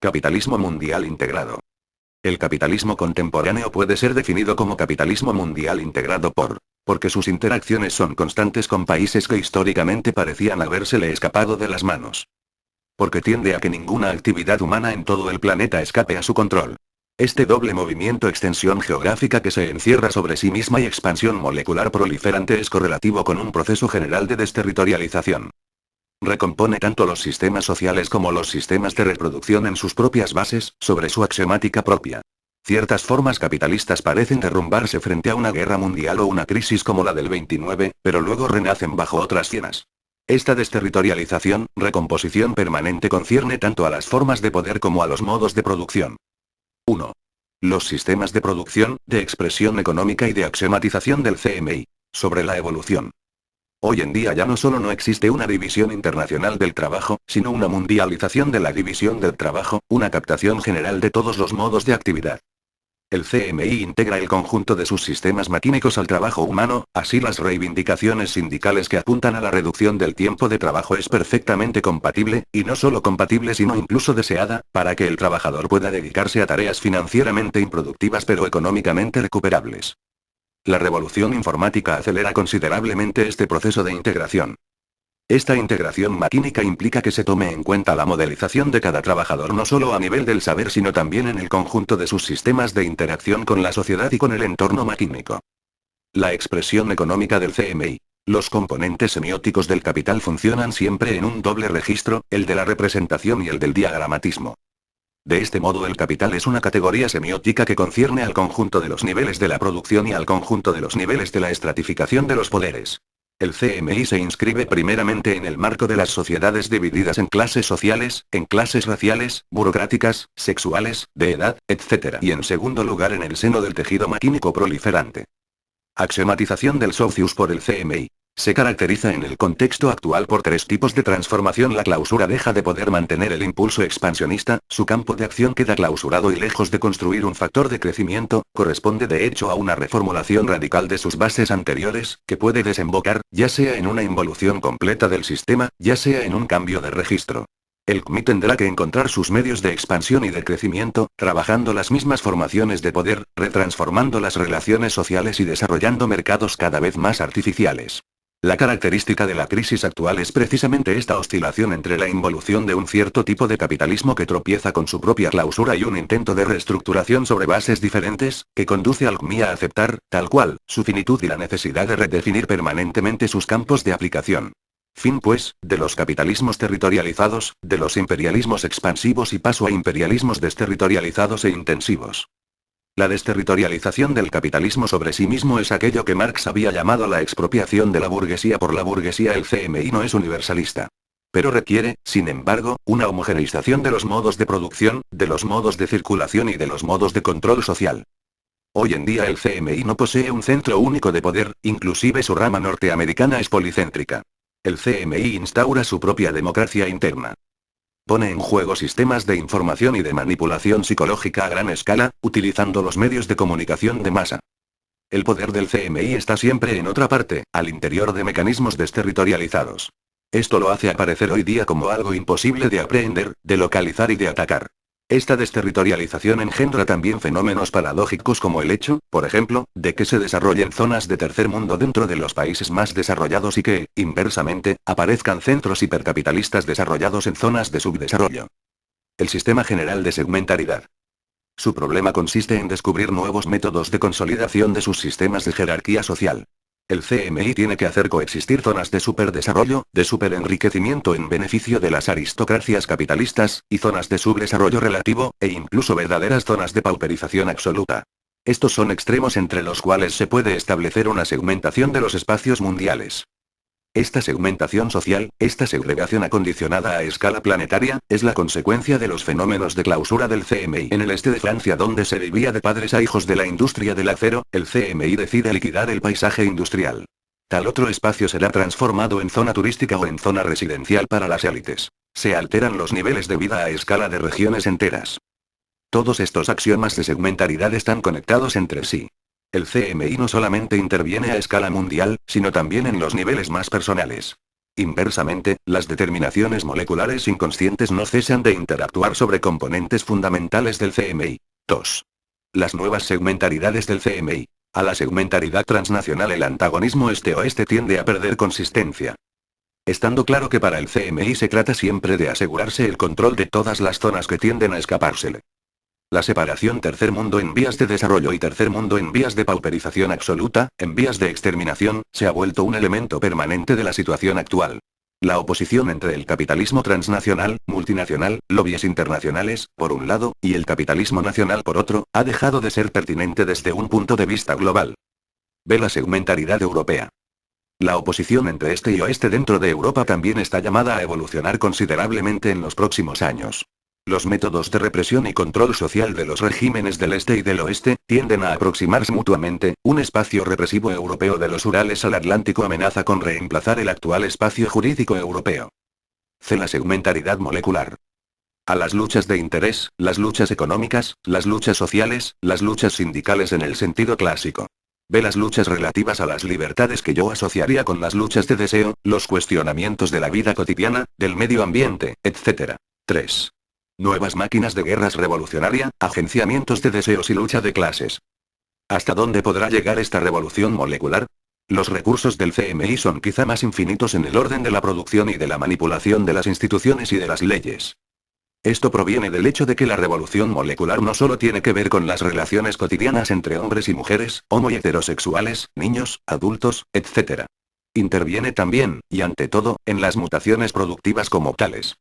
Capitalismo mundial integrado. El capitalismo contemporáneo puede ser definido como capitalismo mundial integrado porque sus interacciones son constantes con países que históricamente parecían habérsele escapado de las manos. Porque tiende a que ninguna actividad humana en todo el planeta escape a su control. Este doble movimiento extensión geográfica que se encierra sobre sí misma y expansión molecular proliferante es correlativo con un proceso general de desterritorialización. Recompone tanto los sistemas sociales como los sistemas de reproducción en sus propias bases, sobre su axiomática propia. Ciertas formas capitalistas parecen derrumbarse frente a una guerra mundial o una crisis como la del 29, pero luego renacen bajo otras cienas. Esta desterritorialización, recomposición permanente concierne tanto a las formas de poder como a los modos de producción. 1. Los sistemas de producción, de expresión económica y de axiomatización del CMI. Sobre la evolución. Hoy en día ya no solo no existe una división internacional del trabajo, sino una mundialización de la división del trabajo, una captación general de todos los modos de actividad. El CMI integra el conjunto de sus sistemas maquínicos al trabajo humano, así las reivindicaciones sindicales que apuntan a la reducción del tiempo de trabajo es perfectamente compatible, y no solo compatible sino incluso deseada, para que el trabajador pueda dedicarse a tareas financieramente improductivas pero económicamente recuperables. La revolución informática acelera considerablemente este proceso de integración. Esta integración maquínica implica que se tome en cuenta la modelización de cada trabajador no solo a nivel del saber sino también en el conjunto de sus sistemas de interacción con la sociedad y con el entorno maquínico. La expresión económica del CMI. Los componentes semióticos del capital funcionan siempre en un doble registro, el de la representación y el del diagramatismo. De este modo el capital es una categoría semiótica que concierne al conjunto de los niveles de la producción y al conjunto de los niveles de la estratificación de los poderes. El CMI se inscribe primeramente en el marco de las sociedades divididas en clases sociales, en clases raciales, burocráticas, sexuales, de edad, etc. Y en segundo lugar en el seno del tejido maquínico proliferante. Axiomatización del socius por el CMI. Se caracteriza en el contexto actual por tres tipos de transformación. La clausura deja de poder mantener el impulso expansionista, su campo de acción queda clausurado y lejos de construir un factor de crecimiento, corresponde de hecho a una reformulación radical de sus bases anteriores, que puede desembocar, ya sea en una involución completa del sistema, ya sea en un cambio de registro. El CMI tendrá que encontrar sus medios de expansión y de crecimiento, trabajando las mismas formaciones de poder, retransformando las relaciones sociales y desarrollando mercados cada vez más artificiales. La característica de la crisis actual es precisamente esta oscilación entre la involución de un cierto tipo de capitalismo que tropieza con su propia clausura y un intento de reestructuración sobre bases diferentes, que conduce al CMI a aceptar, tal cual, su finitud y la necesidad de redefinir permanentemente sus campos de aplicación. Fin pues, de los capitalismos territorializados, de los imperialismos expansivos y paso a imperialismos desterritorializados e intensivos. La desterritorialización del capitalismo sobre sí mismo es aquello que Marx había llamado la expropiación de la burguesía por la burguesía. El CMI no es universalista. Pero requiere, sin embargo, una homogeneización de los modos de producción, de los modos de circulación y de los modos de control social. Hoy en día el CMI no posee un centro único de poder, inclusive su rama norteamericana es policéntrica. El CMI instaura su propia democracia interna. Pone en juego sistemas de información y de manipulación psicológica a gran escala, utilizando los medios de comunicación de masa. El poder del CMI está siempre en otra parte, al interior de mecanismos desterritorializados. Esto lo hace aparecer hoy día como algo imposible de aprehender, de localizar y de atacar. Esta desterritorialización engendra también fenómenos paradójicos como el hecho, por ejemplo, de que se desarrollen zonas de tercer mundo dentro de los países más desarrollados y que, inversamente, aparezcan centros hipercapitalistas desarrollados en zonas de subdesarrollo. El sistema general de segmentaridad. Su problema consiste en descubrir nuevos métodos de consolidación de sus sistemas de jerarquía social. El CMI tiene que hacer coexistir zonas de superdesarrollo, de superenriquecimiento en beneficio de las aristocracias capitalistas, y zonas de subdesarrollo relativo, e incluso verdaderas zonas de pauperización absoluta. Estos son extremos entre los cuales se puede establecer una segmentación de los espacios mundiales. Esta segmentación social, esta segregación acondicionada a escala planetaria, es la consecuencia de los fenómenos de clausura del CMI. En el este de Francia, donde se vivía de padres a hijos de la industria del acero, el CMI decide liquidar el paisaje industrial. Tal otro espacio será transformado en zona turística o en zona residencial para las élites. Se alteran los niveles de vida a escala de regiones enteras. Todos estos axiomas de segmentaridad están conectados entre sí. El CMI no solamente interviene a escala mundial, sino también en los niveles más personales. Inversamente, las determinaciones moleculares inconscientes no cesan de interactuar sobre componentes fundamentales del CMI. 2. Las nuevas segmentaridades del CMI. A la segmentaridad transnacional el antagonismo este-oeste tiende a perder consistencia. Estando claro que para el CMI se trata siempre de asegurarse el control de todas las zonas que tienden a escapársele. La separación tercer mundo en vías de desarrollo y tercer mundo en vías de pauperización absoluta, en vías de exterminación, se ha vuelto un elemento permanente de la situación actual. La oposición entre el capitalismo transnacional, multinacional, lobbies internacionales, por un lado, y el capitalismo nacional por otro, ha dejado de ser pertinente desde un punto de vista global. Ve la segmentaridad europea. La oposición entre este y oeste dentro de Europa también está llamada a evolucionar considerablemente en los próximos años. Los métodos de represión y control social de los regímenes del este y del oeste tienden a aproximarse mutuamente. Un espacio represivo europeo de los Urales al Atlántico amenaza con reemplazar el actual espacio jurídico europeo. C. La segmentaridad molecular. A las luchas de interés, las luchas económicas, las luchas sociales, las luchas sindicales en el sentido clásico. Ve las luchas relativas a las libertades que yo asociaría con las luchas de deseo, los cuestionamientos de la vida cotidiana, del medio ambiente, etc. 3. Nuevas máquinas de guerras revolucionaria, agenciamientos de deseos y lucha de clases. ¿Hasta dónde podrá llegar esta revolución molecular? Los recursos del CMI son quizá más infinitos en el orden de la producción y de la manipulación de las instituciones y de las leyes. Esto proviene del hecho de que la revolución molecular no solo tiene que ver con las relaciones cotidianas entre hombres y mujeres, homo y heterosexuales, niños, adultos, etc. Interviene también, y ante todo, en las mutaciones productivas como tales.